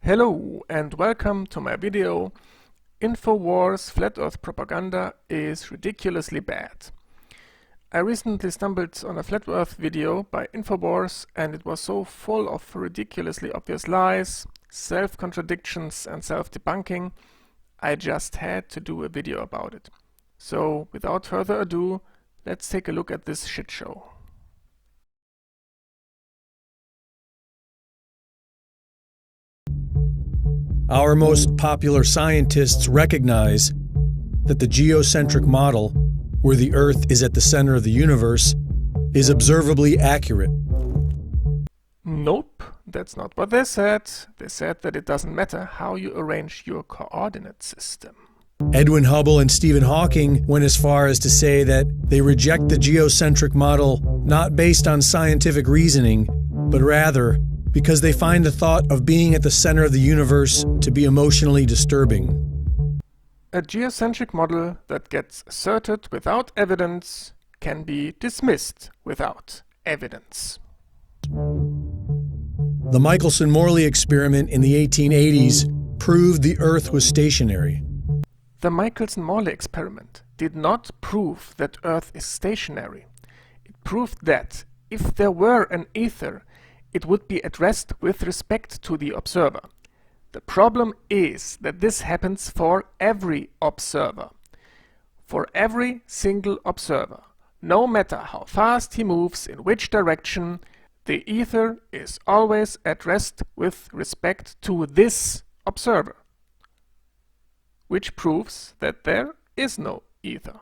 Hello and welcome to my video Infowars Flat-Earth-propaganda is ridiculously bad. I recently stumbled on a Flat Earth video by Infowars and it was so full of ridiculously obvious lies, self-contradictions and self-debunking, I just had to do a video about it. So without further ado, let's take a look at this shit show. Our most popular scientists recognize that the geocentric model, where the Earth is at the center of the universe, is observably accurate. Nope, that's not what they said. They said that it doesn't matter how you arrange your coordinate system. Edwin Hubble and Stephen Hawking went as far as to say that they reject the geocentric model not based on scientific reasoning, but rather because they find the thought of being at the center of the universe to be emotionally disturbing. A geocentric model that gets asserted without evidence can be dismissed without evidence. The Michelson-Morley experiment in the 1880s proved the Earth was stationary. The Michelson-Morley experiment did not prove that Earth is stationary. It proved that if there were an ether, it would be at rest with respect to the observer. The problem is that this happens for every observer. For every single observer, no matter how fast he moves in which direction, the ether is always at rest with respect to this observer. Which proves that there is no ether.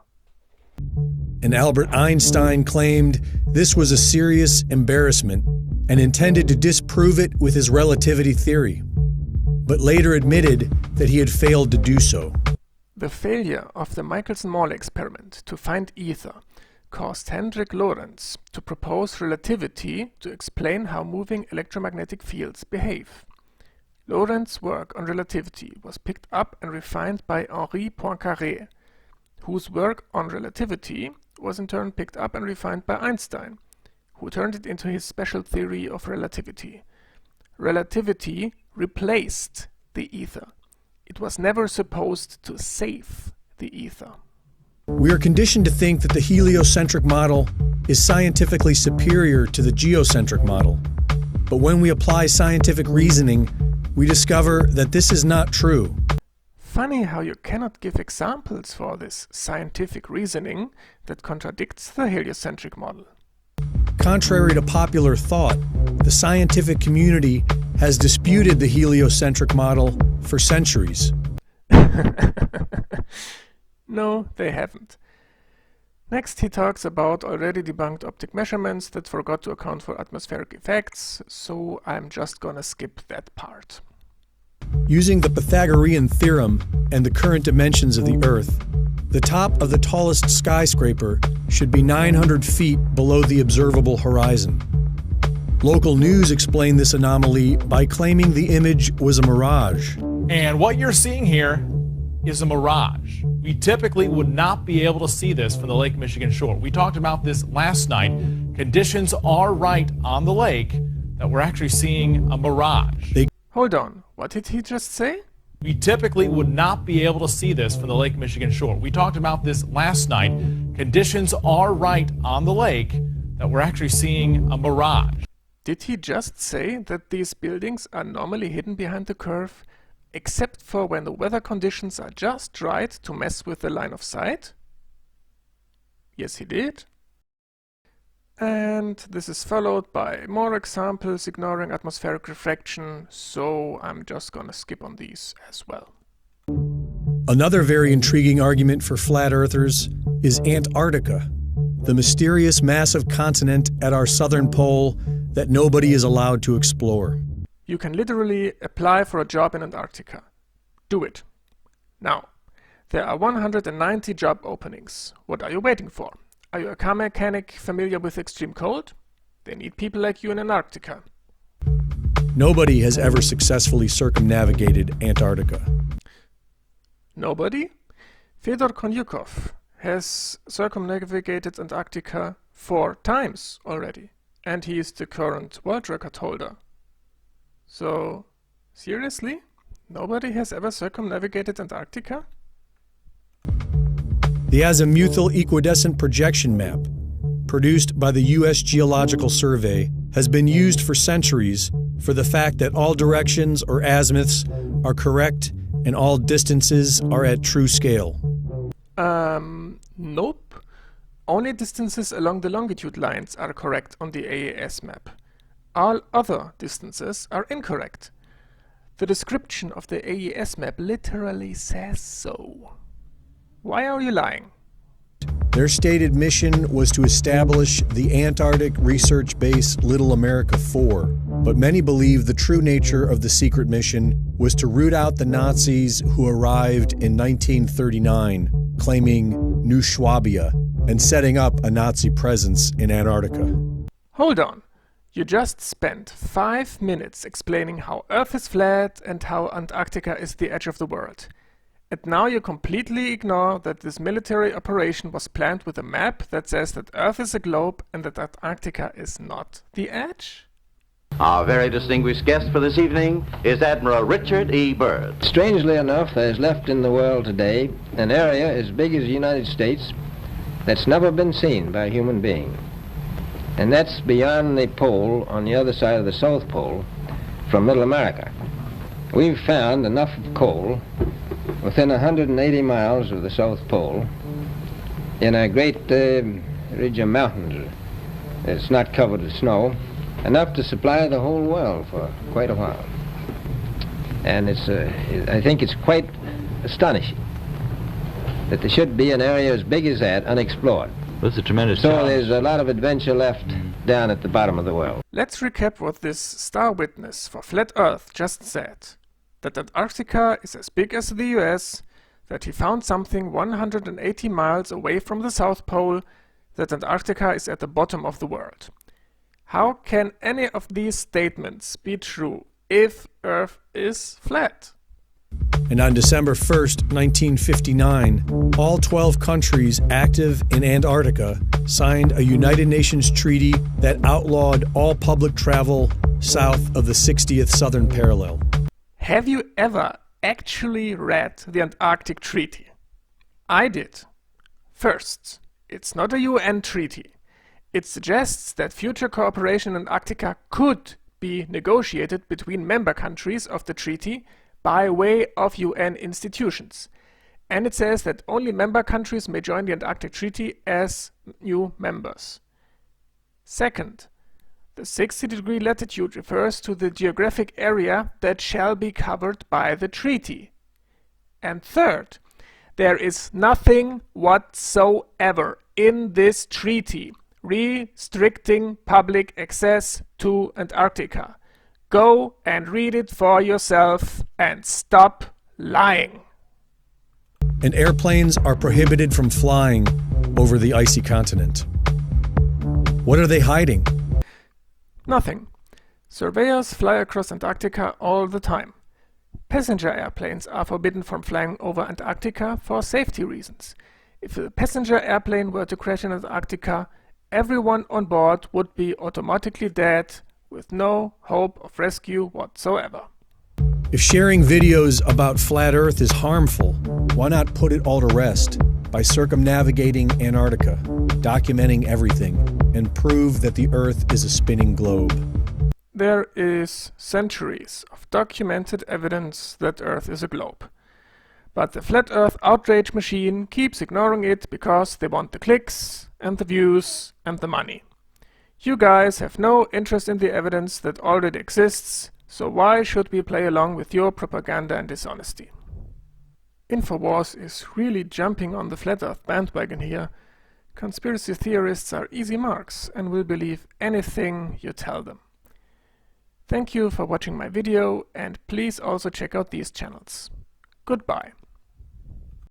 And Albert Einstein claimed this was a serious embarrassment and intended to disprove it with his relativity theory, but later admitted that he had failed to do so. The failure of the Michelson-Morley experiment to find ether caused Hendrik Lorentz to propose relativity to explain how moving electromagnetic fields behave. Lorentz's work on relativity was picked up and refined by Henri Poincaré, whose work on relativity was in turn picked up and refined by Einstein, who turned it into his special theory of relativity. Relativity replaced the ether. It was never supposed to save the ether. We are conditioned to think that the heliocentric model is scientifically superior to the geocentric model. But when we apply scientific reasoning, we discover that this is not true. Funny how you cannot give examples for this scientific reasoning that contradicts the heliocentric model. Contrary to popular thought, the scientific community has disputed the heliocentric model for centuries. No, they haven't. Next he talks about already debunked optic measurements that forgot to account for atmospheric effects, so I'm just gonna skip that part. Using the Pythagorean theorem and the current dimensions of the Earth, the top of the tallest skyscraper should be 900 feet below the observable horizon. Local news explained this anomaly by claiming the image was a mirage. And what you're seeing here is a mirage. We typically would not be able to see this from the Lake Michigan shore. We talked about this last night. Conditions are right on the lake that we're actually seeing a mirage. Hold on, what did he just say? We typically would not be able to see this from the Lake Michigan shore. We talked about this last night. Conditions are right on the lake that we're actually seeing a mirage. Did he just say that these buildings are normally hidden behind the curve, except for when the weather conditions are just right to mess with the line of sight? Yes, he did. And this is followed by more examples ignoring atmospheric refraction, so I'm just gonna skip on these as well. Another very intriguing argument for flat earthers is Antarctica, the mysterious massive continent at our southern pole that nobody is allowed to explore. You can literally apply for a job in Antarctica. Do it. Now, there are 190 job openings. What are you waiting for? Are you a car mechanic familiar with extreme cold? They need people like you in Antarctica. Nobody has ever successfully circumnavigated Antarctica. Nobody? Fedor Konyukov has circumnavigated Antarctica 4 times already, and he is the current world record holder. So Seriously? Nobody has ever circumnavigated Antarctica? The azimuthal equidistant projection map, produced by the U.S. Geological Survey, has been used for centuries for the fact that all directions or azimuths are correct and all distances are at true scale. Nope. Only distances along the longitude lines are correct on the AES map. All other distances are incorrect. The description of the AES map literally says so. Why are you lying? Their stated mission was to establish the Antarctic research base Little America 4, but many believe the true nature of the secret mission was to root out the Nazis who arrived in 1939, claiming New Schwabia and setting up a Nazi presence in Antarctica. Hold on. You just spent 5 minutes explaining how Earth is flat and how Antarctica is the edge of the world. And now you completely ignore that this military operation was planned with a map that says that Earth is a globe and that Antarctica is not the edge? Our very distinguished guest for this evening is Admiral Richard E. Byrd. Strangely enough, there is left in the world today an area as big as the United States that's never been seen by a human being. And that's beyond the pole on the other side of the South Pole from Middle America. We've found enough coal within 180 miles of the South Pole in a great ridge of mountains. It's not covered with snow, enough to supply the whole world for quite a while. And I think it's quite astonishing that there should be an area as big as that unexplored. That's a tremendous So challenge. there's a lot of adventure left down at the bottom of the world. Let's recap what this star witness for Flat Earth just said. That Antarctica is as big as the US, that he found something 180 miles away from the South Pole, that Antarctica is at the bottom of the world. How can any of these statements be true if Earth is flat? And on December 1st, 1959, all 12 countries active in Antarctica signed a United Nations treaty that outlawed all public travel south of the 60th southern parallel. Have you ever actually read the Antarctic Treaty? I did. First, it's not a UN treaty. It suggests that future cooperation in Antarctica could be negotiated between member countries of the treaty by way of UN institutions. And it says that only member countries may join the Antarctic Treaty as new members. Second, the 60-degree latitude refers to the geographic area that shall be covered by the treaty. And third, there is nothing whatsoever in this treaty restricting public access to Antarctica. Go and read it for yourself and stop lying. And airplanes are prohibited from flying over the icy continent. What are they hiding? Nothing. Surveyors fly across Antarctica all the time. Passenger airplanes are forbidden from flying over Antarctica for safety reasons. If a passenger airplane were to crash in Antarctica, everyone on board would be automatically dead with no hope of rescue whatsoever. If sharing videos about flat Earth is harmful, why not put it all to rest by circumnavigating Antarctica, documenting everything, and prove that the Earth is a spinning globe? There is centuries of documented evidence that Earth is a globe. But the Flat Earth outrage machine keeps ignoring it because they want the clicks and the views and the money. You guys have no interest in the evidence that already exists, so why should we play along with your propaganda and dishonesty? Infowars is really jumping on the Flat Earth bandwagon here. Conspiracy theorists are easy marks and will believe anything you tell them. Thank you for watching my video, and please also check out these channels. Goodbye.